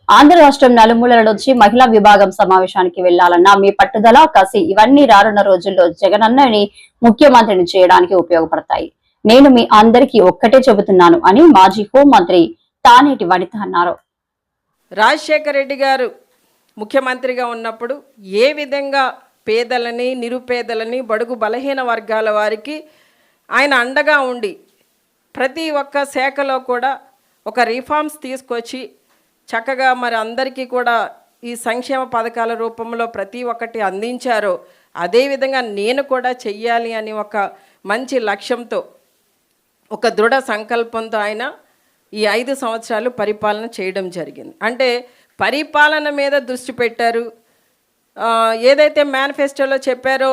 ఆంధ్ర రాష్ట్రం నలుమూలల నుంచి మహిళా విభాగం సమావేశానికి వెళ్లాలన్న మీ పట్టుదల, కసి ఇవన్నీ రానున్న రోజుల్లో జగనన్నని ముఖ్యమంత్రిని చేయడానికి ఉపయోగపడతాయి. నేను మీ అందరికీ ఒక్కటే చెబుతున్నాను అని మాజీ హోంమంత్రి తానేటి వనిత అన్నారు. రాజశేఖర రెడ్డి గారు ముఖ్యమంత్రిగా ఉన్నప్పుడు ఏ విధంగా పేదలని, నిరుపేదలని, బడుగు బలహీన వర్గాల వారికి ఆయన అండగా ఉండి ప్రతి ఒక్క శాఖలో కూడా ఒక రిఫార్మ్స్ తీసుకొచ్చి చక్కగా మరి అందరికీ కూడా ఈ సంక్షేమ పథకాల రూపంలో ప్రతి ఒక్కటి అందించారో అదేవిధంగా నేను కూడా చెయ్యాలి అని ఒక మంచి లక్ష్యంతో, ఒక దృఢ సంకల్పంతో ఆయన ఈ 5 సంవత్సరాలు పరిపాలన చేయడం జరిగింది. అంటే పరిపాలన మీద దృష్టి పెట్టారు. ఏదైతే మేనిఫెస్టోలో చెప్పారో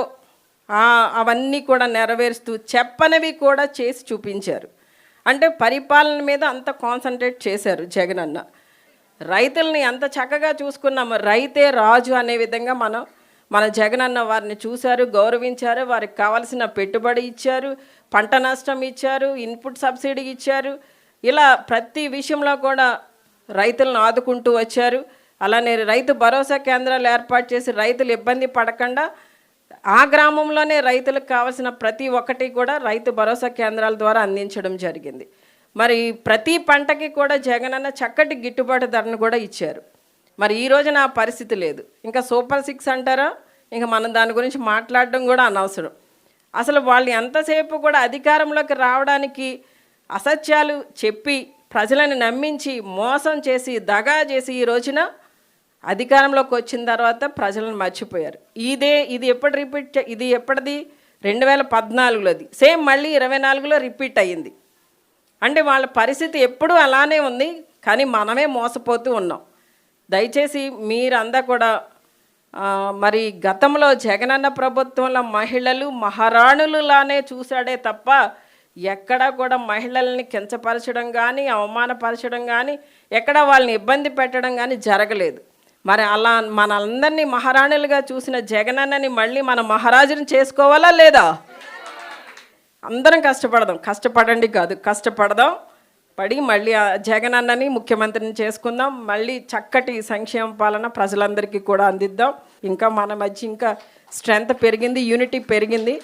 అవన్నీ కూడా నెరవేరుస్తూ చెప్పనివి కూడా చేసి చూపించారు. అంటే పరిపాలన మీద అంత కాన్సన్ట్రేట్ చేశారు జగనన్న. రైతుల్ని ఎంత చక్కగా చూసుకున్నాము. రైతే రాజు అనే విధంగా మన జగనన్న వారిని చూశారు, గౌరవించారు, వారికి కావాల్సిన పెట్టుబడి ఇచ్చారు, పంట నష్టం ఇచ్చారు, ఇన్పుట్ సబ్సిడీ ఇచ్చారు. ఇలా ప్రతి విషయంలో కూడా రైతులను ఆదుకుంటూ వచ్చారు. అలానే రైతు భరోసా కేంద్రాలు ఏర్పాటు చేసి రైతులు ఇబ్బంది పడకుండా ఆ గ్రామంలోనే రైతులకు కావాల్సిన ప్రతి ఒక్కటి కూడా రైతు భరోసా కేంద్రాల ద్వారా అందించడం జరిగింది. మరి ప్రతి పంటకి కూడా జగనన్న చక్కటి గిట్టుబాటు ధరను కూడా ఇచ్చారు. మరి ఈ రోజున ఆ పరిస్థితి లేదు. ఇంకా సూపర్ 6 అంటారా, ఇంకా మనం దాని గురించి మాట్లాడడం కూడా అనవసరం. అసలు వాళ్ళు ఎంతసేపు కూడా అధికారంలోకి రావడానికి అసత్యాలు చెప్పి ప్రజలను నమ్మించి మోసం చేసి దగా చేసి ఈ రోజున అధికారంలోకి వచ్చిన తర్వాత ప్రజలను మర్చిపోయారు. ఇది ఎప్పటిది 2014లోది సేమ్ మళ్ళీ 24లో రిపీట్ అయ్యింది. అంటే వాళ్ళ పరిస్థితి ఎప్పుడూ అలానే ఉంది, కానీ మనమే మోసపోతూ ఉన్నాం. దయచేసి మీరంతా కూడా మరి గతంలో జగనన్న ప్రభుత్వంలో మహిళలు మహారాణులులానే చూశాడే తప్ప ఎక్కడా కూడా మహిళల్ని కించపరచడం కానీ, అవమానపరచడం కానీ, ఎక్కడ వాళ్ళని ఇబ్బంది పెట్టడం కానీ జరగలేదు. మరి అలా మనందరినీ మహారాణులుగా చూసిన జగనన్నని మళ్ళీ మన మహారాజుని చేసుకోవాలా లేదా? అందరం కష్టపడండి కాదు, కష్టపడదాం, పడి మళ్ళీ జగనన్నని ముఖ్యమంత్రిని చేసుకుందాం. మళ్ళీ చక్కటి సంక్షేమ పాలన ప్రజలందరికీ కూడా అందిద్దాం. ఇంకా మన మధ్య ఇంకా స్ట్రెంగ్త్ పెరిగింది, యూనిటీ పెరిగింది.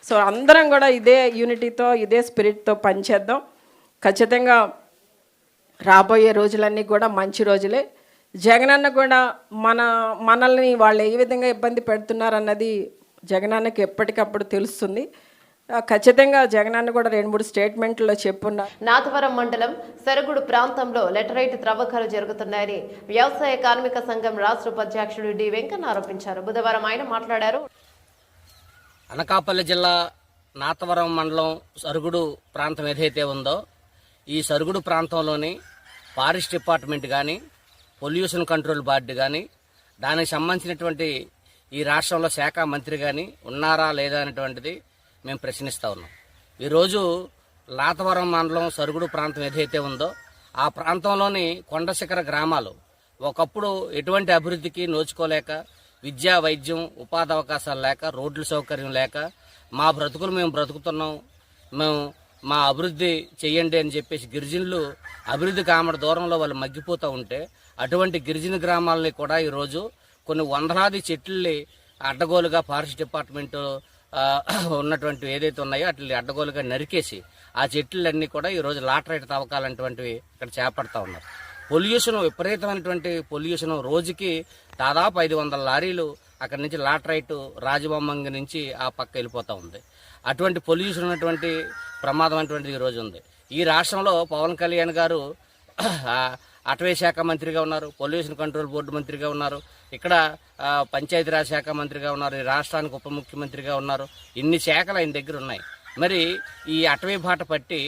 సో అందరం కూడా ఇదే యూనిటీతో, ఇదే స్పిరిట్తో పనిచేద్దాం. ఖచ్చితంగా రాబోయే రోజులన్నీ కూడా మంచి రోజులే. జగనన్న కూడా మనల్ని వాళ్ళు ఏ విధంగా ఇబ్బంది పెడుతున్నారన్నది జగనన్నకి ఎప్పటికప్పుడు తెలుస్తుంది. ఖచ్చితంగా జగనన్న కూడా 2-3 స్టేట్మెంట్లో చెప్పున్నారు. నాథవరం మండలం సరుగుడు ప్రాంతంలో లెటరైట్ త్రవ్వకాలు జరుగుతున్నాయని వ్యవసాయ కార్మిక సంఘం రాష్ట్ర ఉపాధ్యక్షుడు డి వెంకన్న ఆరోపించారు. బుధవారం ఆయన మాట్లాడారు. అనకాపల్లి జిల్లా నాథవరం మండలం సరుగుడు ప్రాంతం ఏదైతే ఉందో ఈ సరుగుడు ప్రాంతంలోని ఫారెస్ట్ డిపార్ట్మెంట్ కానీ, పొల్యూషన్ కంట్రోల్ బోర్డు కానీ, దానికి సంబంధించినటువంటి ఈ రాష్ట్రంలో శాఖ మంత్రి కానీ ఉన్నారా లేదా అనేటువంటిది మేము ప్రశ్నిస్తూ ఉన్నాం. ఈరోజు నాథవరం మండలం సరుగుడు ప్రాంతం ఏదైతే ఉందో ఆ ప్రాంతంలోని కొండ శిఖర గ్రామాలు ఒకప్పుడు ఎటువంటి అభివృద్ధికి నోచుకోలేక, విద్యా, వైద్యం, ఉపాధి అవకాశాలు లేక, రోడ్ల సౌకర్యం లేక మా బ్రతుకులు మేము బ్రతుకుతున్నాం, మా అభివృద్ధి చెయ్యండి అని చెప్పేసి గిరిజనులు అభివృద్ధి కామడ దూరంలో వాళ్ళు మగ్గిపోతూ ఉంటే అటువంటి గిరిజన గ్రామాలని కూడా ఈరోజు కొన్ని వందలాది చెట్లని అడ్డగోలుగా ఫారెస్ట్ డిపార్ట్మెంట్ ఉన్నటువంటి ఏదైతే ఉన్నాయో అట్లా అడ్డగోలుగా నరికేసి ఆ చెట్లన్నీ కూడా ఈరోజు లాటరైట్ తవ్వకాలంటువంటివి ఇక్కడ చేపడతా ఉన్నారు. పొల్యూషన్, విపరీతమైనటువంటి పొల్యూషన్. రోజుకి దాదాపు 500 లారీలు అక్కడి నుంచి లాటరైట్ రాజబొమ్మంగి నుంచి ఆ పక్క వెళ్ళిపోతూ ఉంది. అటువంటి పొల్యూషన్ ఉన్నటువంటి ప్రమాదం అటువంటిది ఈరోజు ఉంది. ఈ రాష్ట్రంలో పవన్ కళ్యాణ్ గారు అటవీ శాఖ మంత్రిగా ఉన్నారు, పొల్యూషన్ కంట్రోల్ బోర్డు మంత్రిగా ఉన్నారు, ఇక్కడ పంచాయతీరాజ్ శాఖ మంత్రిగా ఉన్నారు, ఈ రాష్ట్రానికి ఉప ముఖ్యమంత్రిగా ఉన్నారు. ఇన్ని శాఖలు ఆయన దగ్గర ఉన్నాయి. మరి ఈ అటవీ బాట పట్టి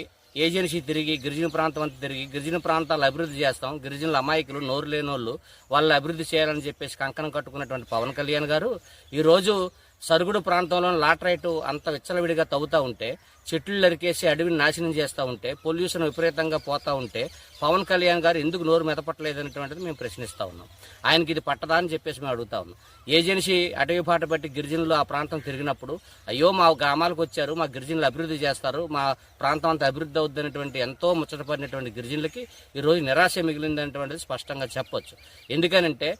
ఏజెన్సీ తిరిగి గిరిజన ప్రాంతం అంతా తిరిగి గిరిజన ప్రాంతాలు అభివృద్ధి చేస్తాం, గిరిజనుల అమాయకులు, నోరు లేనోళ్ళు, వాళ్ళు అభివృద్ధి చేయాలని చెప్పేసి కంకణం కట్టుకున్నటువంటి పవన్ కళ్యాణ్ గారు ఈరోజు సరుగుడు ప్రాంతంలో లాటరైట్ అంత విచ్చలవిడిగా తవ్వుతూ ఉంటే, చెట్లు నరికేసి అడవిని నాశనం చేస్తూ ఉంటే, పొల్యూషన్ విపరీతంగా పోతూ ఉంటే పవన్ కళ్యాణ్ గారు ఎందుకు నోరు మెదపట్లేదు అనేటువంటిది మేము ప్రశ్నిస్తూ ఉన్నాం. ఆయనకి ఇది పట్టదా అని చెప్పేసి మేము అడుగుతా ఉన్నాం. ఏజెన్సీ అటవీ పాట బట్టి గిరిజనులు ఆ ప్రాంతం తిరిగినప్పుడు, అయ్యో మా గ్రామాలకు వచ్చారు, మా గిరిజనులు అభివృద్ధి చేస్తారు, మా ప్రాంతం అంతా అభివృద్ధి అవుద్ది అనేటువంటి ఎంతో ముచ్చటపడినటువంటి గిరిజనులకి ఈరోజు నిరాశ మిగిలిందనేటువంటిది స్పష్టంగా చెప్పొచ్చు. ఎందుకనంటే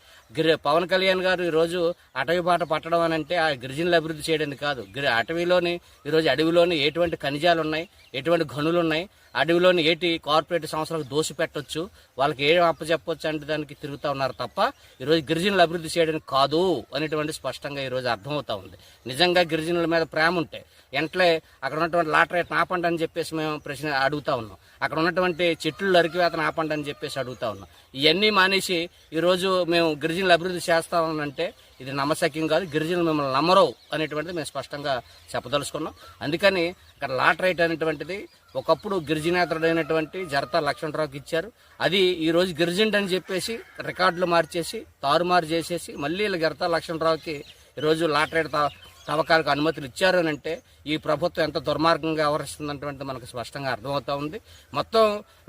పవన్ కళ్యాణ్ గారు ఈరోజు అటవీ పాట పట్టడం అని అంటే ఆ గిరిజనులు అభివృద్ధి చేయడానికి కాదు, అటవీలోని ఈరోజు అడవిలోని ఎటువంటి ఖనిజాలు ఉన్నాయి, ఎటువంటి గనులు ఉన్నాయి, అడవిలోని ఏటి కార్పొరేట్ సంస్థలకు దోసి పెట్టొచ్చు, వాళ్ళకి ఏం అప్పచెప్పొచ్చు అంటే దానికి తిరుగుతూ ఉన్నారు తప్ప ఈరోజు గిరిజనులు అభివృద్ధి చేయడానికి కాదు అనేటువంటి స్పష్టంగా ఈరోజు అర్థమవుతా ఉంది. నిజంగా గిరిజనుల మీద ప్రేమ ఉంటే వెంటనే అక్కడ ఉన్నటువంటి లాటరైట్ ఆపండి అని చెప్పేసి మేము ప్రశ్న అడుగుతా ఉన్నాం. అక్కడ ఉన్నటువంటి చెట్లు నరికివేతను ఆపండి అని చెప్పేసి అడుగుతా ఉన్నాం. ఇవన్నీ మానేసి ఈరోజు మేము గిరిజనులు అభివృద్ధి చేస్తామనంటే ఇది నమ్మశక్యం కాదు. గిరిజనులు మిమ్మల్ని నమ్మరు అనేటువంటిది మేము స్పష్టంగా చెప్పదలుచుకున్నాం. అందుకని ఇక్కడ లాటరైట్ అనేటువంటిది ఒకప్పుడు గిరిజనేతరుడైనటువంటి జరతా లక్ష్మణరావుకి ఇచ్చారు. అది ఈరోజు గిరిజనుడు అని చెప్పేసి రికార్డులు మార్చేసి తారుమారు చేసేసి మళ్ళీ జరతా లక్ష్మణరావుకి ఈరోజు లాటరైట్ తవ్వకాలకు అనుమతులు ఇచ్చారు అని అంటే ఈ ప్రభుత్వం ఎంత దుర్మార్గంగా వ్యవహరిస్తుందంటే మనకు స్పష్టంగా అర్థమవుతా ఉంది. మొత్తం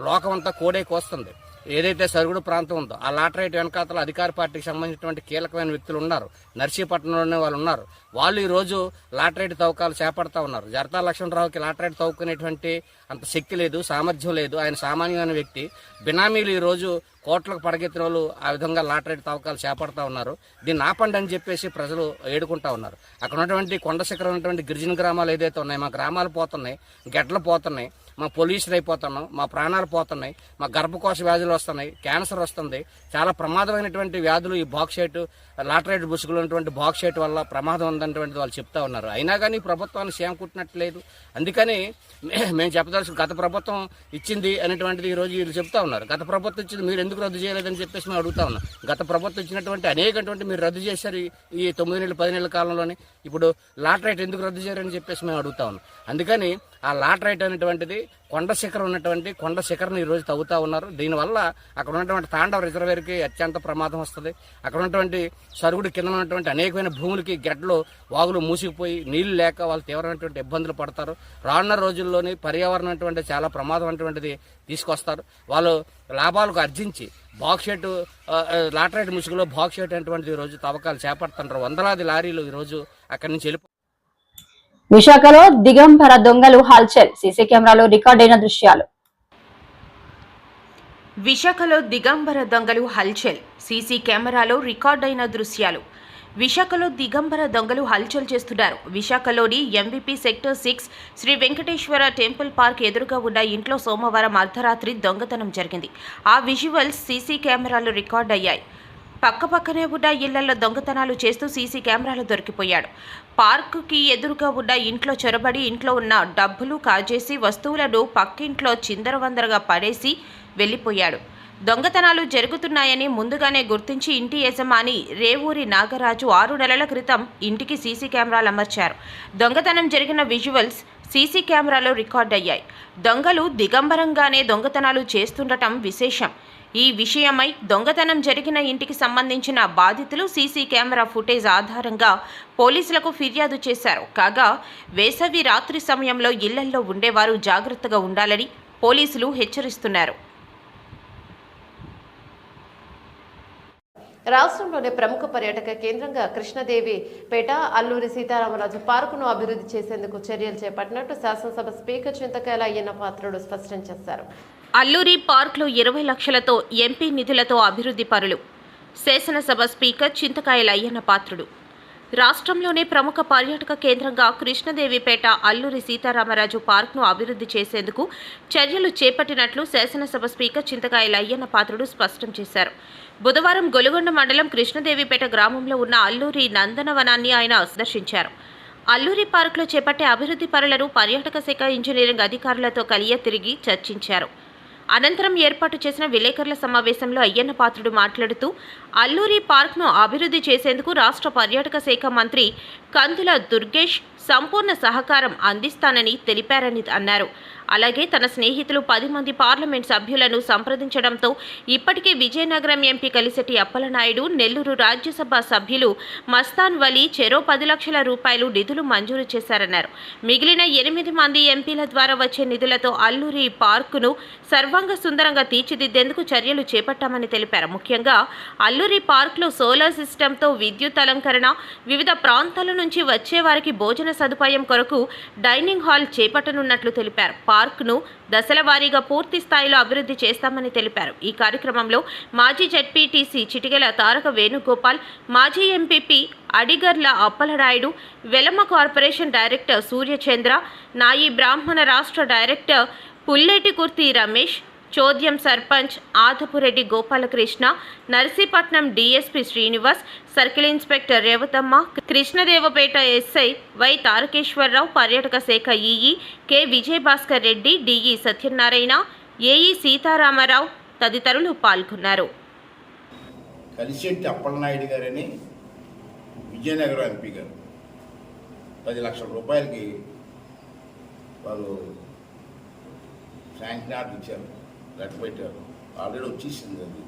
లోకం అంతా కోడే కోస్తుంది. ఏదైతే సరుగుడు ప్రాంతం ఉందో ఆ లాటరైట్ వెనకాతల అధికార పార్టీకి సంబంధించినటువంటి కీలకమైన వ్యక్తులు ఉన్నారు. నర్సీపట్నంలోనే వాళ్ళు ఉన్నారు. వాళ్ళు ఈరోజు లాటరైట్ తవ్వకాలు చేపడతా ఉన్నారు. జరతా లక్ష్మణరావుకి లాటరైట్ తవ్వుకునేటువంటి అంత శక్తి లేదు, సామర్థ్యం లేదు. ఆయన సామాన్యమైన వ్యక్తి. బినామీలు ఈరోజు కోట్లకు పడగెత్తిన వాళ్ళు ఆ విధంగా లాటరైట్ తవ్వకాలు చేపడతా ఉన్నారు. దీన్ని ఆపండి అని చెప్పేసి ప్రజలు ఏడుకుంటా ఉన్నారు. అక్కడ ఉన్నటువంటి కొండ శిఖరం ఉన్నటువంటి గిరిజన గ్రామాలు ఏదైతే ఉన్నాయో, మా గ్రామాలు పోతున్నాయి, గెడ్లు పోతున్నాయి, మా పొల్యూషన్ అయిపోతున్నాం, మా ప్రాణాలు పోతున్నాయి, మా గర్భకోశ వ్యాధులు వస్తున్నాయి, క్యాన్సర్ వస్తుంది. చాలా ప్రమాదమైనటువంటి వ్యాధులు ఈ బాక్సైట్ లాటరైట్ బుసుగులు ఉన్నటువంటి బాక్సైట్ వల్ల ప్రమాదం ఉందనేటువంటిది వాళ్ళు చెప్తా ఉన్నారు. అయినా కానీ ప్రభుత్వాన్ని సేమ కుట్టినట్లేదు. అందుకని మేము చెప్పదలుచుకున్న గత ప్రభుత్వం ఇచ్చింది అనేటువంటిది ఈరోజు వీళ్ళు చెప్తా ఉన్నారు. గత ప్రభుత్వం ఇచ్చింది మీరు ఎందుకు రద్దు చేయలేదని చెప్పేసి మేము అడుగుతా ఉన్నాం. గత ప్రభుత్వం ఇచ్చినటువంటి అనేకటువంటి మీరు రద్దు చేశారు ఈ 9 నెలలు 10 నెలల కాలంలోనే. ఇప్పుడు లాటరైట్ ఎందుకు రద్దు చేయారని చెప్పేసి మేము అడుగుతా ఉన్నాం. అందుకని ఆ లాటరైట్ అనేటువంటిది కొండ శిఖరం ఉన్నటువంటి కొండ శిఖరం ఈరోజు తవ్వుతా ఉన్నారు. దీనివల్ల అక్కడ ఉన్నటువంటి తాండవ రిజర్వేర్కి అత్యంత ప్రమాదం వస్తుంది. అక్కడ ఉన్నటువంటి సరుగుడు కింద ఉన్నటువంటి అనేకమైన భూములకి గడ్డలు వాగులు మూసుకుపోయి నీళ్లు లేక వాళ్ళు తీవ్రమైనటువంటి ఇబ్బందులు పడతారు. రానున్న రోజుల్లోని పర్యావరణం అటువంటి చాలా ప్రమాదం అటువంటిది తీసుకొస్తారు. వాళ్ళు లాభాలకు అర్జించి బాక్సైట్ లాటరైట్ ముసుగులో బాక్సైట్ అటువంటిది ఈరోజు తవ్వకాలు చేపడుతుంటారు. వందలాది లారీలు ఈరోజు అక్కడి నుంచి వెళ్ళిపో. విశాఖలో దిగంబర దొంగలు హల్చల్. సీసీ కెమెరాలో రికార్డైన దృశ్యాలు. విశాఖలో దిగంబర దొంగలు హల్చల్. సీసీ కెమెరాలో రికార్డైన దృశ్యాలు. విశాఖలో దిగంబర దొంగలు హల్చల్ చేస్తున్నారు. విశాఖలోని MBP sector 6 Sri Venkateswara temple park ఎదురుగా ఉన్న ఇంట్లో సోమవారం అర్ధరాత్రి దొంగతనం జరిగింది. ఆ విజువల్స్ సీసీ కెమెరాలో రికార్డ్ అయ్యాయి. పక్కపక్కనే ఉన్న ఇళ్లలో దొంగతనాలు చేస్తూ సీసీ కెమెరాలు దొరికిపోయాడు. పార్కుకి ఎదురుగా ఉన్న ఇంట్లో చొరబడి ఇంట్లో ఉన్న డబ్బులు కాజేసి వస్తువులను పక్కింట్లో చిందరవందరగా పడేసి వెళ్లిపోయాడు. దొంగతనాలు జరుగుతున్నాయని ముందుగానే గుర్తించి ఇంటి యజమాని రేవూరి నాగరాజు 6 నెలల క్రితం ఇంటికి సీసీ కెమెరాలు అమర్చారు. దొంగతనం జరిగిన విజువల్స్ సీసీ కెమెరాలో రికార్డ్ అయ్యాయి. దొంగలు దిగంబరంగానే దొంగతనాలు చేస్తుండటం విశేషం. ఈ విషయమై దొంగతనం జరిగిన ఇంటికి సంబంధించిన బాధితులు సీసీ కెమెరా ఫుటేజ్ ఆధారంగా పోలీసులకు ఫిర్యాదు చేశారు. కాగా వేసవి రాత్రి సమయంలో ఇళ్లల్లో ఉండేవారు జాగ్రత్తగా ఉండాలని పోలీసులు హెచ్చరిస్తున్నారు. రాష్ట్రంలోనే ప్రముఖ పర్యాటక కేంద్రంగా కృష్ణదేవిపేట అల్లూరి సీతారామరాజు పార్కును అభివృద్ధి చేసేందుకు చర్యలు చేపట్టినట్టు శాసనసభ స్పీకర్ చింతకాయల అయ్యన్న పాత్రుడు స్పష్టం చేశారు. అల్లూరి పార్క్లో 20 లక్షలతో ఎంపీ నిధులతో అభివృద్ధి పనులు. శాసనసభ స్పీకర్ చింతకాయల అయ్యన్న పాత్రుడు. రాష్ట్రంలోనే ప్రముఖ పర్యాటక కేంద్రంగా కృష్ణదేవిపేట అల్లూరి సీతారామరాజు పార్క్ను అభివృద్ధి చేసేందుకు చర్యలు చేపట్టినట్లు శాసనసభ స్పీకర్ చింతకాయల అయ్యన్న పాత్రుడు స్పష్టం చేశారు. బుధవారం గొలుగొండ మండలం కృష్ణదేవిపేట గ్రామంలో ఉన్న అల్లూరి నందనవనాన్ని ఆయన సందర్శించారు. అల్లూరి పార్క్లో చేపట్టే అభివృద్ధి పనులను పర్యాటక శాఖ ఇంజనీరింగ్ అధికారులతో కలియ తిరిగి చర్చించారు. అనంతరం ఏర్పాటు చేసిన విలేకరుల సమావేశంలో అయ్యన్న పాత్రుడు మాట్లాడుతూ అల్లూరి పార్క్ను అభివృద్ధి చేసేందుకు రాష్ట్ర పర్యాటక శాఖ మంత్రి కందుల దుర్గేష్ సంపూర్ణ సహకారం అందిస్తానని తెలిపారని అన్నారు. అలాగే తన స్నేహితులు 10 మంది పార్లమెంట్ సభ్యులను సంప్రదించడంతో ఇప్పటికే విజయనగరం ఎంపీ కలిసెట్టి అప్పలనాయుడు, నెల్లూరు రాజ్యసభ సభ్యులు మస్తాన్ వలీ చెరో 10 లక్షల రూపాయలు నిధులు మంజూరు చేశారన్నారు. మిగిలిన 8 మంది ఎంపీల ద్వారా వచ్చే నిధులతో అల్లూరి పార్కును సర్వాంగ సుందరంగా తీర్చిదిద్దేందుకు చర్యలు చేపట్టామని తెలిపారు. ముఖ్యంగా అల్లూరి పార్క్లో సోలార్ సిస్టంతో విద్యుత్ అలంకరణ, వివిధ ప్రాంతాల నుంచి వచ్చే వారికి భోజన సదుపాయం కొరకు డైనింగ్ హాల్ చేపట్టనున్నట్లు తెలిపారు. పార్క్ను దశల వారీగా పూర్తి స్థాయిలో అభివృద్ధి చేస్తామని తెలిపారు. ఈ కార్యక్రమంలో మాజీ జెడ్పీటీసీ చిటికెల తారక వేణుగోపాల్, మాజీ MPP Adigarla Appalanaidu, Velama corporation director Suryachandra, నాయి బ్రాహ్మణ రాష్ట్ర డైరెక్టర్ పుల్లేటి కుర్తి రమేష్, చోద్యం sarpanch Adapureddy Gopalakrishna, Narsipatnam DSP Srinivas, circle inspector Revathamma, Krishnadevapeta SI Y Tarakeswararao, పర్యాటక శాఖ EE K Vijayabhaskar Reddy, DE Satyanarayana, AE Sitarama Rao తదితరులు పాల్గొన్నారు. కలిసెట్టి అప్పలనాయుడు గారని విజయనగరం ఎంపీ గారు 10 లక్షల రూపాయలకి వారు శాంక్షన్ ఆర్డర్ ఇచ్చారు, లెటర్ పెట్టారు. ఆల్రెడీ వచ్చేసింది అది.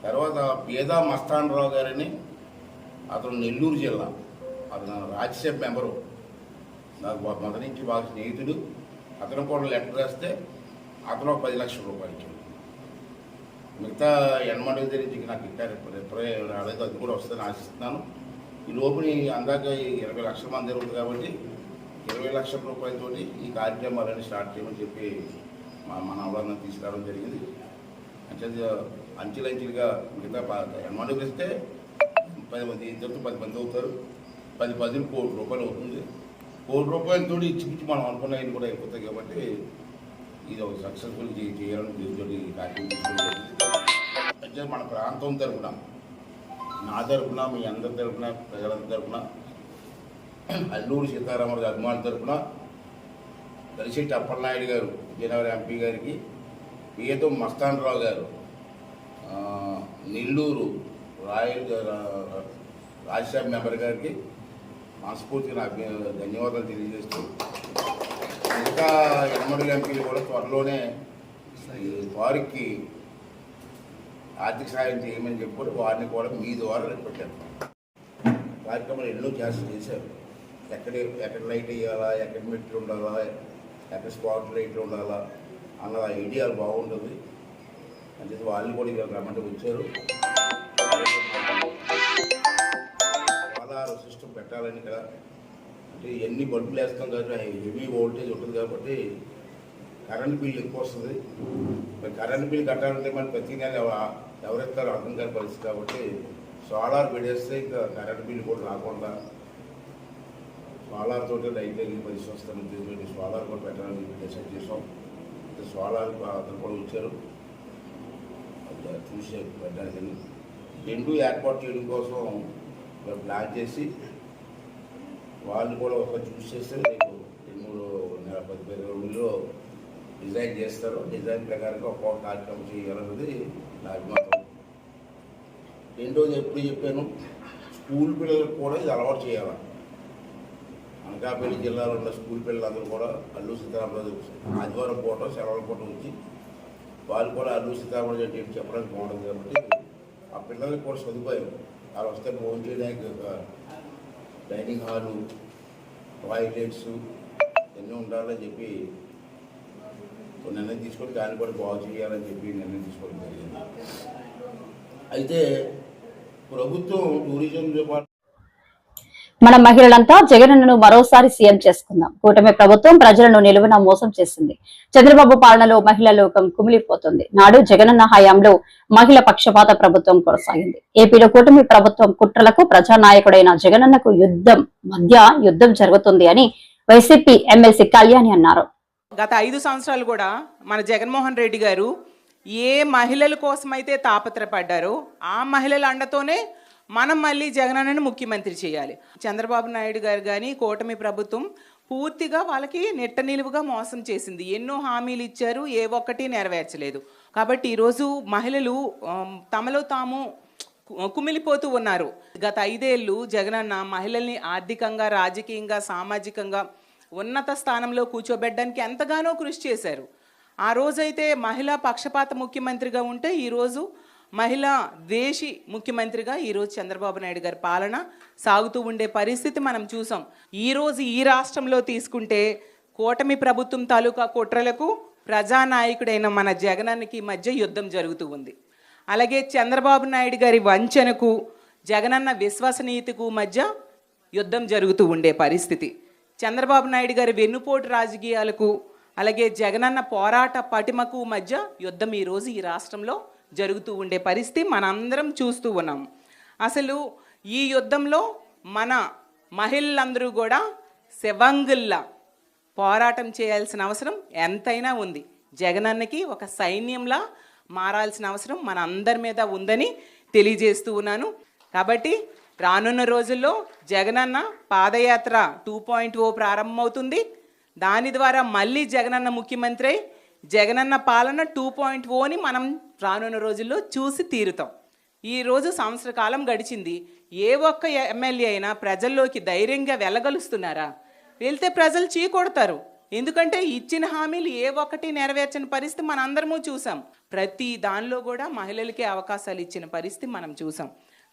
తర్వాత పేదా మస్తాన్ రావు గారని అతను నెల్లూరు జిల్లా, అతను రాజ్యసభ మెంబరు, నాకు మొదటి నుంచి బాగా స్నేహితుడు. అతను కూడా లెటర్ రాస్తే అతను ఒక 10 లక్షల రూపాయలు ఇచ్చాడు. మిగతా ఎనమండి నుంచి నాకు ఇచ్చారు, ఎప్పుడే రాలేదు, అది కూడా వస్తుందని ఆశిస్తున్నాను. ఈ లోపుని అందాక 20 లక్షల మంది జరుగుతుంది కాబట్టి 20 లక్షల రూపాయలతోటి ఈ కార్యక్రమాలన్నీ స్టార్ట్ చేయమని చెప్పి మన అవగాహన తీసుకురావడం జరిగింది. అంచెలంచెలుగా మిగతా ఎనమండి ఇస్తే 10 మంది, ఇద్దరితో 10 మంది అవుతారు. 10 కోటి రూపాయలు అవుతుంది. కోటి రూపాయలతో ఇచ్చి మనం అనుకున్నవి కూడా అయిపోతాయి కాబట్టి ఇది ఒక సక్సెస్ఫుల్ చేయాలని దీంతో కార్యక్రమం తీసుకోవడం. మన ప్రాంతం తరఫున, నా తరఫున, మీ అందరి తరఫున, ప్రజలందరి తరఫున, అల్లూరి సీతారామరాజు అభిమానుల తరఫున కలిసెట్టి అప్పలనాయుడు గారు విజయనగరం ఎంపీ గారికి, పేదో మస్తాన్ రావు గారు నెల్లూరు రాజ్యసభ మెంబర్ గారికి మనస్ఫూర్తిగా నాకు ధన్యవాదాలు తెలియజేస్తూ, ఇంకా 8 ఎంపీలు కూడా త్వరలోనే వారికి ఆర్థిక సాయం చేయమని చెప్పి వారిని కూడా మీ ద్వారా పెట్టారు. కార్యక్రమాలు ఎన్నో చేశారు. ఎక్కడ లైట్ వేయాలా, ఎక్కడ మెట్లు ఉండాలా, ఎక్కడ స్పాట్ లైట్లు ఉండాలా అన్న ఐడియాలు బాగుంటుంది అని చెప్పి వాళ్ళు కూడా ఇక్కడ రమ్మంటే వచ్చారు. ఆధార్ సిస్టమ్ పెట్టాలని కదా, అంటే ఎన్ని బల్బులు వేస్తాం కాబట్టి హెవీ వోల్టేజ్ ఉంటుంది కాబట్టి కరెంట్ బిల్ ఎక్కువ వస్తుంది. మరి కరెంట్ బిల్ కట్టాలంటే మరి ప్రతి నెల ఎవరెత్తారో అర్థం కాని పరిస్థితి కాబట్టి సోలార్ పెడేస్తే ఇంకా కరెంట్ బిల్ కూడా రాకుండా సోలార్ తోటి లైట్ వెళ్ళి పరిస్థితి వస్తాను తీసుకెళ్ళి సోలార్ కూడా పెట్టాలని డిసైడ్ చేసాం. సోలార్ అతను కూడా వచ్చారు, చూసి పెట్టడానికి 2 ఏర్పాటు చేయడం కోసం ప్లాన్ చేసి వాళ్ళు కూడా ఒకసారి చూస్ చేస్తే రేపు 2-3 రోజుల్లో డిజైన్ చేస్తారు. డిజైన్ ప్రకారంగా ఒక్కొక్క కార్యక్రమం చేయాలన్నది నా అభిమతం. రెండోది ఎప్పుడు చెప్పాను, స్కూల్ పిల్లలకు కూడా ఇది అలవాటు చేయాలి. అనకాపల్లి జిల్లాలో ఉన్న స్కూల్ పిల్లలందరూ కూడా అల్లూరి సీతారామరాజు ఆదివారం పూట, సెలవుల పూట వచ్చి వాళ్ళు కూడా అల్లూరి సీతారామరాజు అంటే చెప్పడానికి బాగుంటుంది కాబట్టి ఆ పిల్లలకి కూడా సదుపాయం వాళ్ళు వస్తే భోజనం చేయడానికి ఒక డైనింగ్ హాలు, టాయిలెట్స్ ఎన్నో ఉండాలని చెప్పి నిర్ణయం తీసుకొని దాన్ని కూడా బాగు చేయాలని చెప్పి నిర్ణయం తీసుకోవడం జరిగింది. అయితే ప్రభుత్వం టూరిజం డిపార్ట్మెంట్ మన మహిళలంతా జగనన్నను మరోసారి సీఎం చేసుకుందాం. కూటమి ప్రభుత్వం ప్రజలను నిలువున మోసం చేసింది. చంద్రబాబు పాలనలో మహిళా లోకం కుమిలిపోతుంది. నాడు జగనన్న హయాంలో మహిళ పక్షపాత ప్రభుత్వం కొనసాగింది. ఏపీలో కూటమి ప్రభుత్వం కుట్రలకు ప్రజానాయకుడైన జగనన్నకు యుద్ధం జరుగుతుంది అని వైసీపీ ఎమ్మెల్సీ కళ్యాణి అన్నారు. గత 5 సంవత్సరాలు కూడా మన జగన్మోహన్ రెడ్డి గారు ఏ మహిళల కోసమైతే తాపత్రపడ్డారో ఆ మహిళల అండతోనే మనం మళ్ళీ జగనన్నను ముఖ్యమంత్రి చేయాలి. చంద్రబాబు నాయుడు గారు కానీ కూటమి ప్రభుత్వం పూర్తిగా వాళ్ళకి నెట్ట నిలువుగా మోసం చేసింది. ఎన్నో హామీలు ఇచ్చారు, ఏ ఒక్కటి నెరవేర్చలేదు. కాబట్టి ఈరోజు మహిళలు తమలో తాము కుమిలిపోతూ ఉన్నారు. గత 5 ఏళ్ళు జగనన్న మహిళల్ని ఆర్థికంగా, రాజకీయంగా, సామాజికంగా ఉన్నత స్థానంలో కూర్చోబెట్టడానికి ఎంతగానో కృషి చేశారు. ఆ రోజైతే మహిళా పక్షపాత ముఖ్యమంత్రిగా ఉంటే ఈరోజు మహిళా ద్వేషి ముఖ్యమంత్రిగా ఈరోజు చంద్రబాబు నాయుడు గారి పాలన సాగుతూ ఉండే పరిస్థితి మనం చూసాం. ఈరోజు ఈ రాష్ట్రంలో తీసుకుంటే కూటమి ప్రభుత్వం తాలూకా కుట్రలకు ప్రజానాయకుడైన మన జగనన్నకి మధ్య యుద్ధం జరుగుతూ ఉంది. అలాగే చంద్రబాబు నాయుడు గారి వంచనకు జగనన్న విశ్వసనీయతకు మధ్య యుద్ధం జరుగుతూ ఉండే పరిస్థితి. చంద్రబాబు నాయుడు గారి వెన్నుపోటు రాజకీయాలకు అలాగే జగనన్న పోరాట పటిమకు మధ్య యుద్ధం ఈరోజు ఈ రాష్ట్రంలో జరుగుతూ ఉండే పరిస్థితి మనందరం చూస్తూ ఉన్నాం. అసలు ఈ యుద్ధంలో మన మహిళలందరూ కూడా శవంగుల్లా పోరాటం చేయాల్సిన అవసరం ఎంతైనా ఉంది. జగనన్నకి ఒక సైన్యంలా మారాల్సిన అవసరం మన అందరి మీద ఉందని తెలియజేస్తూ ఉన్నాను. కాబట్టి రానున్న రోజుల్లో జగనన్న పాదయాత్ర 2.0 ప్రారంభమవుతుంది. దాని ద్వారా మళ్ళీ జగనన్న ముఖ్యమంత్రి అయి జగనన్న పాలన 2.0ని మనం రానున్న రోజుల్లో చూసి తీరుతాం. ఈరోజు సంవత్సర కాలం గడిచింది. ఏ ఒక్క ఎమ్మెల్యే అయినా ప్రజల్లోకి ధైర్యంగా వెళ్ళగలుస్తున్నారా? వెళ్తే ప్రజలు చీకొడతారు. ఎందుకంటే ఇచ్చిన హామీలు ఏ ఒక్కటి నెరవేర్చిన పరిస్థితి మన అందరము చూసాం. ప్రతి దానిలో కూడా మహిళలకే అవకాశాలు ఇచ్చిన పరిస్థితి మనం చూసాం.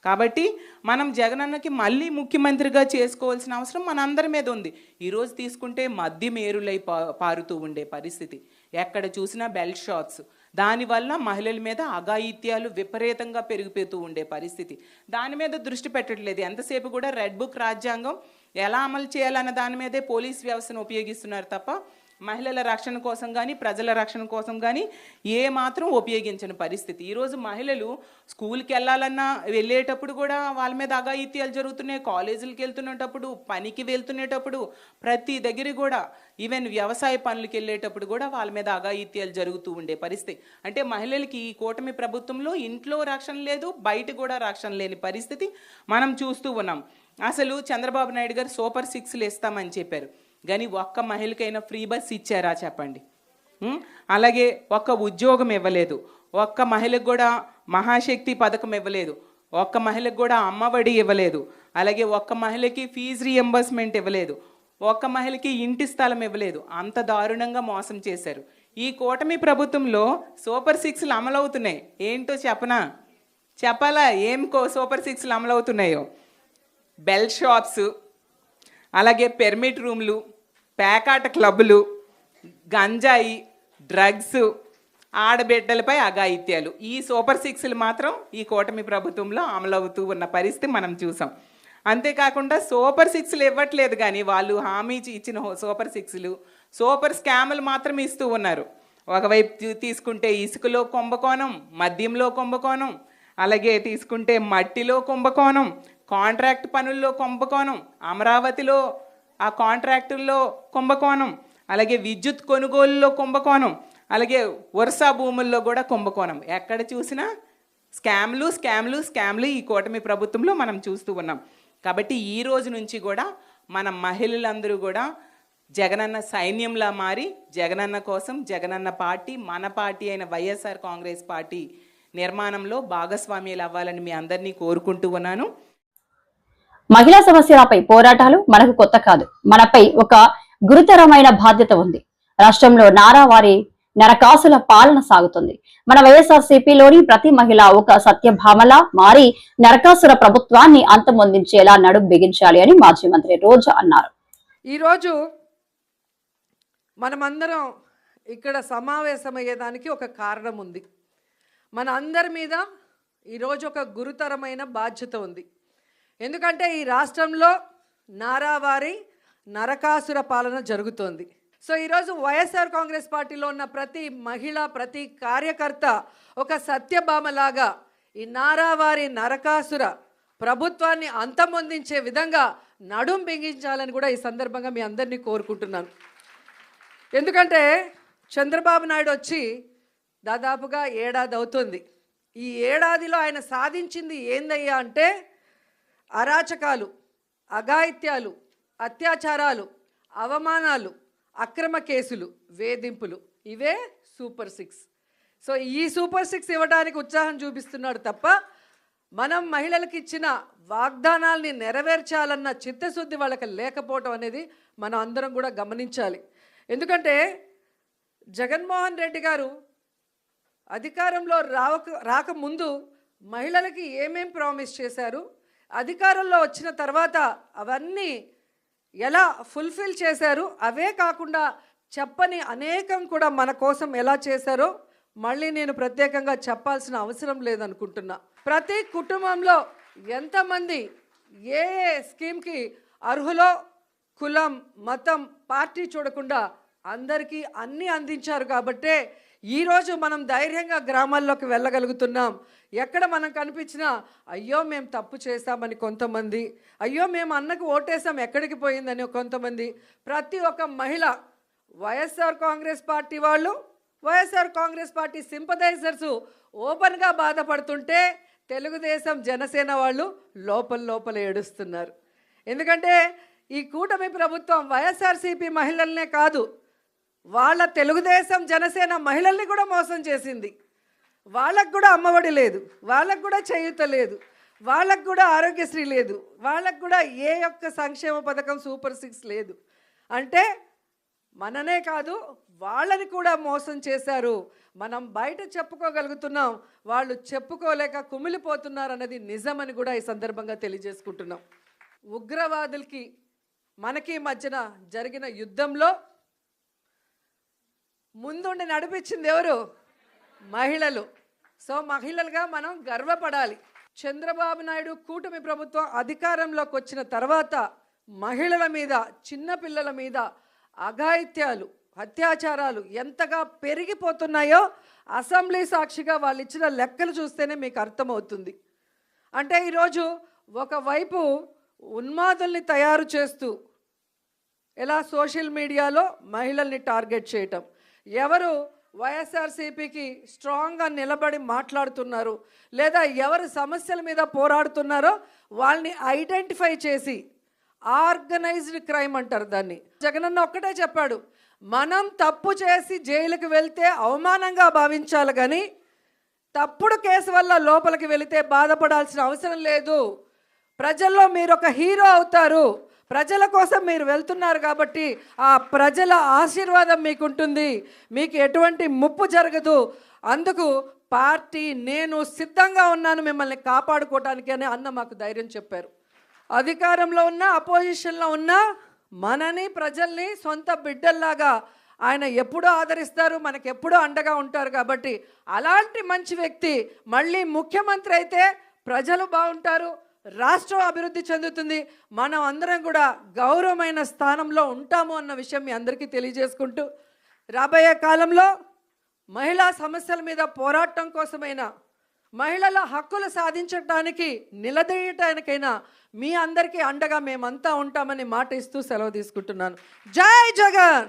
కాబట్టి మనం జగనన్నకి మళ్ళీ ముఖ్యమంత్రిగా చేసుకోవాల్సిన అవసరం మన అందరి మీద ఉంది. ఈరోజు తీసుకుంటే మద్యం ఏరులై పారుతూ ఉండే పరిస్థితి, ఎక్కడ చూసినా బెల్ట్ షాప్స్, దానివల్ల మహిళల మీద అఘాయిత్యాలు విపరీతంగా పెరిగిపోతూ ఉండే పరిస్థితి. దాని మీద దృష్టి పెట్టట్లేదు. ఎంతసేపు కూడా రెడ్ బుక్ రాజ్యాంగం ఎలా అమలు చేయాలన్న దాని మీదే పోలీస్ వ్యవస్థను ఉపయోగిస్తున్నారు తప్ప మహిళల రక్షణ కోసం కానీ ప్రజల రక్షణ కోసం కానీ ఏ మాత్రం ఉపయోగించని పరిస్థితి. ఈరోజు మహిళలు స్కూల్కి వెళ్ళేటప్పుడు కూడా వాళ్ళ మీద అఘాయిత్యాలు జరుగుతున్నాయి. కాలేజీలకు వెళ్తున్నప్పుడు, పనికి వెళ్తునేటప్పుడు, ప్రతి దగ్గర కూడా ఈవెన్ వ్యవసాయ పనులకు వెళ్ళేటప్పుడు కూడా వాళ్ళ మీద అఘాయిత్యాలు జరుగుతూ ఉండే పరిస్థితి. అంటే మహిళలకి ఈ కూటమి ప్రభుత్వంలో ఇంట్లో రక్షణ లేదు, బయట కూడా రక్షణ లేని పరిస్థితి మనం చూస్తూ ఉన్నాం. అసలు చంద్రబాబు నాయుడు గారు సూపర్ 6లు ఇస్తామని చెప్పారు, కానీ ఒక్క మహిళకైనా ఫ్రీ బస్ ఇచ్చారా చెప్పండి? అలాగే ఒక్క ఉద్యోగం ఇవ్వలేదు, ఒక్క మహిళకు కూడా మహాశక్తి పథకం ఇవ్వలేదు, ఒక్క మహిళకు కూడా అమ్మఒడి ఇవ్వలేదు, అలాగే ఒక్క మహిళకి ఫీజు రీఎంబర్స్మెంట్ ఇవ్వలేదు, ఒక్క మహిళకి ఇంటి స్థలం ఇవ్వలేదు. అంత దారుణంగా మోసం చేశారు. ఈ కూటమి ప్రభుత్వంలో సూపర్ 6లు అమలవుతున్నాయి. ఏంటో చెప్పాలా? ఏం సూపర్ 6లు అమలవుతున్నాయో? బెల్ షాప్స్, అలాగే పెర్మిట్ రూమ్లు, పేకాట క్లబ్బులు, గంజాయి, డ్రగ్స్, ఆడబిడ్డలపై అఘాయిత్యాలు, ఈ సూపర్ 6లు మాత్రం ఈ కూటమి ప్రభుత్వంలో అమలవుతూ ఉన్న పరిస్థితి మనం చూసాం. అంతేకాకుండా సూపర్ 6లు ఇవ్వట్లేదు, కానీ వాళ్ళు హామీ ఇచ్చిన సూపర్ 6లు సూపర్ స్కాములు మాత్రం ఇస్తూ ఉన్నారు. ఒకవైపు తీసుకుంటే ఇసుకలో కుంభకోణం, మద్యంలో కుంభకోణం, అలాగే తీసుకుంటే మట్టిలో కుంభకోణం, కాంట్రాక్ట్ పనుల్లో కుంభకోణం, అమరావతిలో ఆ కాంట్రాక్టుల్లో కుంభకోణం, అలాగే విద్యుత్ కొనుగోలులో కుంభకోణం, అలాగే వరుస భూముల్లో కూడా కుంభకోణం. ఎక్కడ చూసినా స్కామ్లు ఈ కూటమి ప్రభుత్వంలో మనం చూస్తూ ఉన్నాం. కాబట్టి ఈ రోజు నుంచి కూడా మన మహిళలందరూ కూడా జగనన్న సైన్యంలా మారి జగనన్న కోసం, జగనన్న పార్టీ, మన పార్టీ అయిన వైఎస్ఆర్ కాంగ్రెస్ పార్టీ నిర్మాణంలో భాగస్వామ్యాలు అవ్వాలని మీ అందరినీ కోరుకుంటూ ఉన్నాను. మహిళా సమస్యలపై పోరాటాలు మనకు కొత్త కాదు. మనపై ఒక గురుతరమైన బాధ్యత ఉంది. రాష్ట్రంలో నారావారి నరకాసుల పాలన సాగుతుంది. మన వైఎస్ఆర్సీపీలోని ప్రతి మహిళ ఒక సత్యభామలా మారి నరకాసుర ప్రభుత్వాన్ని అంతమొందించేలా నడుం బిగించాలి అని మాజీ మంత్రి రోజా అన్నారు. ఈరోజు మనమందరం ఇక్కడ సమావేశమయ్యేదానికి ఒక కారణం ఉంది. మన అందరి మీద ఈరోజు ఒక గురుతరమైన బాధ్యత ఉంది. ఎందుకంటే ఈ రాష్ట్రంలో నారావారి నరకాసుర పాలన జరుగుతోంది. సో ఈరోజు వైఎస్ఆర్ కాంగ్రెస్ పార్టీలో ఉన్న ప్రతి మహిళ, ప్రతి కార్యకర్త ఒక సత్యభామలాగా ఈ నారావారి నరకాసుర ప్రభుత్వాన్ని అంతమొందించే విధంగా నడుం బిగించాలని కూడా ఈ సందర్భంగా మీ అందరినీ కోరుకుంటున్నాను. ఎందుకంటే చంద్రబాబు నాయుడు వచ్చి దాదాపుగా ఏడాది అవుతుంది. ఈ ఏడాదిలో ఆయన సాధించింది ఏందయ్యా అంటే అరాచకాలు, అఘాయిత్యాలు, అత్యాచారాలు, అవమానాలు, అక్రమ కేసులు, వేధింపులు, ఇవే సూపర్ 6. సో ఈ సూపర్ 6 ఇవ్వడానికి ఉత్సాహం చూపిస్తున్నాడు తప్ప మనం మహిళలకు ఇచ్చిన వాగ్దానాల్ని నెరవేర్చాలన్న చిత్తశుద్ధి వాళ్ళకి లేకపోవటం అనేది మనం అందరం కూడా గమనించాలి. ఎందుకంటే జగన్మోహన్ రెడ్డి గారు అధికారంలో రాకముందు మహిళలకి ఏమేం ప్రామిస్ చేశారు, అధికారంలో వచ్చిన తర్వాత అవన్నీ ఎలా ఫుల్ఫిల్ చేశారు, అవే కాకుండా చెప్పని అనేకం కూడా మన కోసం ఎలా చేశారో మళ్ళీ నేను ప్రత్యేకంగా చెప్పాల్సిన అవసరం లేదనుకుంటున్నా. ప్రతి కుటుంబంలో ఎంతమంది ఏ స్కీమ్కి అర్హులో కులం, మతం, పార్టీ చూడకుండా అందరికీ అన్నీ అందించారు కాబట్టే ఈరోజు మనం ధైర్యంగా గ్రామాల్లోకి వెళ్ళగలుగుతున్నాం. ఎక్కడ మనం కనిపించినా అయ్యో మేము తప్పు చేశామని కొంతమంది, అయ్యో మేము అన్నకు ఓటేసాం ఎక్కడికి పోయిందని కొంతమంది, ప్రతి ఒక్క మహిళ వైఎస్ఆర్ కాంగ్రెస్ పార్టీ వాళ్ళు, వైఎస్ఆర్ కాంగ్రెస్ పార్టీ సింపథైజర్స్ ఓపెన్గా బాధపడుతుంటే తెలుగుదేశం జనసేన వాళ్ళు లోపల ఏడుస్తున్నారు. ఎందుకంటే ఈ కూటమి ప్రభుత్వం వైఎస్ఆర్సీపీ మహిళలనే కాదు, వాళ్ళ తెలుగుదేశం జనసేన మహిళల్ని కూడా మోసం చేసింది. వాళ్ళకు కూడా అమ్మఒడి లేదు, వాళ్ళకు కూడా చేయూత లేదు, వాళ్ళకు కూడా ఆరోగ్యశ్రీ లేదు, వాళ్ళకు కూడా ఏ ఒక్క సంక్షేమ పథకం సూపర్ 6 లేదు. అంటే మననే కాదు వాళ్ళని కూడా మోసం చేశారు. మనం బయట చెప్పుకోగలుగుతున్నాం, వాళ్ళు చెప్పుకోలేక కుమిలిపోతున్నారు అన్నది నిజమని కూడా ఈ సందర్భంగా తెలియజేసుకుంటున్నాం. ఉగ్రవాదులకి మనకి మధ్యన జరిగిన యుద్ధంలో ముందుండి నడిపించింది ఎవరు? మహిళలు. సో మహిళలుగా మనం గర్వపడాలి. చంద్రబాబు నాయుడు కూటమి ప్రభుత్వం అధికారంలోకి వచ్చిన తర్వాత మహిళల మీద, చిన్నపిల్లల మీద అఘాయిత్యాలు, అత్యాచారాలు ఎంతగా పెరిగిపోతున్నాయో అసెంబ్లీ సాక్షిగా వాళ్ళు ఇచ్చిన లెక్కలు చూస్తేనే మీకు అర్థమవుతుంది. అంటే ఈరోజు ఒకవైపు ఉన్మాదుల్ని తయారు చేస్తూ ఎలా సోషల్ మీడియాలో మహిళల్ని టార్గెట్ చేయటం, ఎవరు వైఎస్ఆర్సీపీకి స్ట్రాంగ్గా నిలబడి మాట్లాడుతున్నారు లేదా ఎవరు సమస్యల మీద పోరాడుతున్నారో వాళ్ళని ఐడెంటిఫై చేసి, ఆర్గనైజ్డ్ క్రైమ్ అంటారు దాన్ని. జగనన్న ఒక్కటే చెప్పాడు, మనం తప్పు చేసి జైలుకి వెళ్తే అవమానంగా భావించాలి కానీ తప్పుడు కేసు వల్ల లోపలికి వెళితే బాధపడాల్సిన అవసరం లేదు. ప్రజల్లో మీరు ఒక హీరో అవుతారు. ప్రజల కోసం మీరు వెళ్తున్నారు కాబట్టి ఆ ప్రజల ఆశీర్వాదం మీకుంటుంది, మీకు ఎటువంటి ముప్పు జరగదు. అందుకు పార్టీ నేను సిద్ధంగా ఉన్నాను మిమ్మల్ని కాపాడుకోవటానికి అని అన్న మాకు ధైర్యం చెప్పారు. అధికారంలో ఉన్న, అపోజిషన్లో ఉన్న మనని, ప్రజల్ని సొంత బిడ్డల్లాగా ఆయన ఎప్పుడూ ఆదరిస్తారు, మనకు ఎప్పుడూ అండగా ఉంటారు. కాబట్టి అలాంటి మంచి వ్యక్తి మళ్ళీ ముఖ్యమంత్రి అయితే ప్రజలు బాగుంటారు, రాష్ట్రం అభివృద్ధి చెందుతుంది, మనం అందరం కూడా గౌరవమైన స్థానంలో ఉంటాము అన్న విషయం మీ అందరికీ తెలియజేసుకుంటూ, రాబోయే కాలంలో మహిళా సమస్యల మీద పోరాటం కోసమైనా, మహిళల హక్కులు సాధించడానికి నిలదీయటానికైనా మీ అందరికీ అండగా మేమంతా ఉంటామని మాట ఇస్తూ సెలవు తీసుకుంటున్నాను. జై జగన్.